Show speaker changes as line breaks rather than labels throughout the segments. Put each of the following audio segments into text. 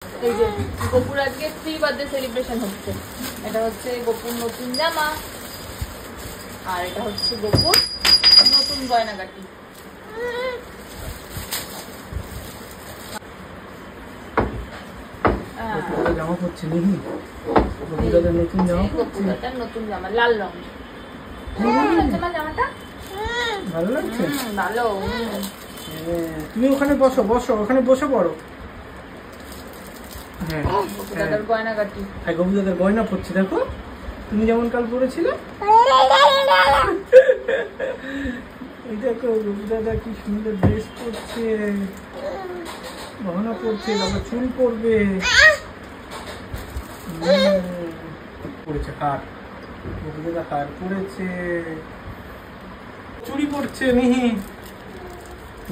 এই যে গপুর আজকে প্রি বার্থডে সেলিব্রেশন হচ্ছে। এটা হচ্ছে গপুর নতুন জামা, আর এটা হচ্ছে গপুর নতুন গয়নাগাটি।
জামা পড়ছে নাকি?
নতুন জামা লাল রং। জামাটা
ভালো লাগছে?
ভালো।
তুমি ওখানে বসো, ওখানে বসে পড়ো। হ্যাঁ,
দাদার গয়নাগাটি।
হ্যাঁ, গবু দাদার গয়না পড়ছে, দেখো তুমি যেমন কাল পড়েছিলে। এই দেখো গবু দাদা কি সুন্দর ড্রেস পরছে, গহনা পরছে, বাবা চুল পরবে। পড়েছে হার, গবু দাদা হার পরেছে, চুড়ি পরছে মিহি।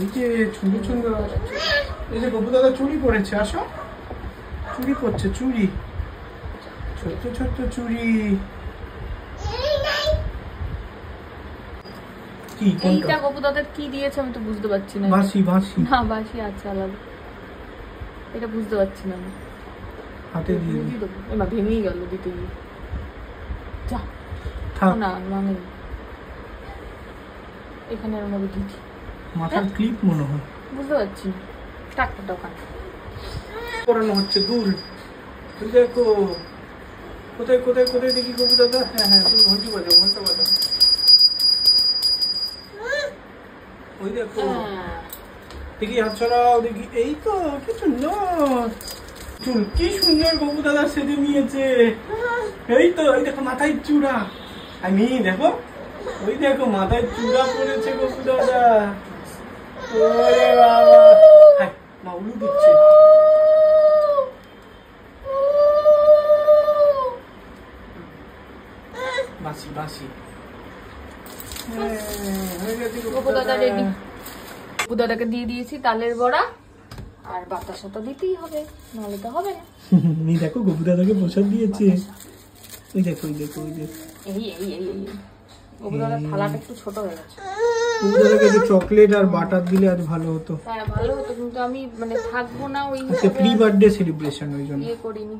এই যে সুন্দর সুন্দর, এই যে গবু দাদা চুড়ি পরেছে, আসো। চুড়ি পরছে, চুড়ি, ছোট্ট ছোট্ট চুড়ি। কি
এইটা গপু দাদার কি দিয়েছে আমি তো বুঝতে পারছি না।
বাঁশি, বাঁশি
না বাঁশি আছে আলাদা, এটা বুঝতে পারছি না আমি।
হাতে দিয়ে
দেবো, এবার ভেঙেই গেল দিতে গিয়ে। যা না মানে এখানে আমাকে দিচ্ছি
মাথার ক্লিপ মনে হয়,
বুঝতে পারছি না। টাকটা ওখানে
পরানো হচ্ছে দুল। দেখো কোথায় কোথায় কোথায় দেখি গবু দাদা। হ্যাঁ হ্যাঁ, তুমি ঘন্টা বাজাও, ঘন্টা বাজাও। ওই দেখো, দেখি হাত ছড়াও, দেখি। এই তো কি সুন্দর চুল, কি সুন্দর গবু দাদা সেজে নিয়েছে। এই তো, এই দেখো মাথায় চূড়া। আমি দেখো, ওই দেখো মাথায় চূড়া পড়েছে গবু দাদা। ওরে বাবা, হ্যাঁ মা উলু দিচ্ছে। বাঁশি, বাঁশি।
গপু দাদা রেডি। গপু দাদাকে দিয়ে দিয়েছি তালের বড়া, আর বাতাসা তো দিতেই হবে, নাহলে তো হবে না।
এই দেখো গপু দাদাকে প্রসাদ দিয়েছে। ওই দেখো, ওই দেখো, ওই দেখো।
এই এই এই এই গপু দাদার থালাটা একটু ছোট হয়ে গেছে।
গপু দাদাকে একটু চকলেট আর বাটার দিলে আজ ভালো হতো।
হ্যাঁ ভালো হতো, কিন্তু আমি মানে থাকবো না ওই
প্রি বার্থডে সেলিব্রেশন, ওই জন্য
ইয়ে করিনি।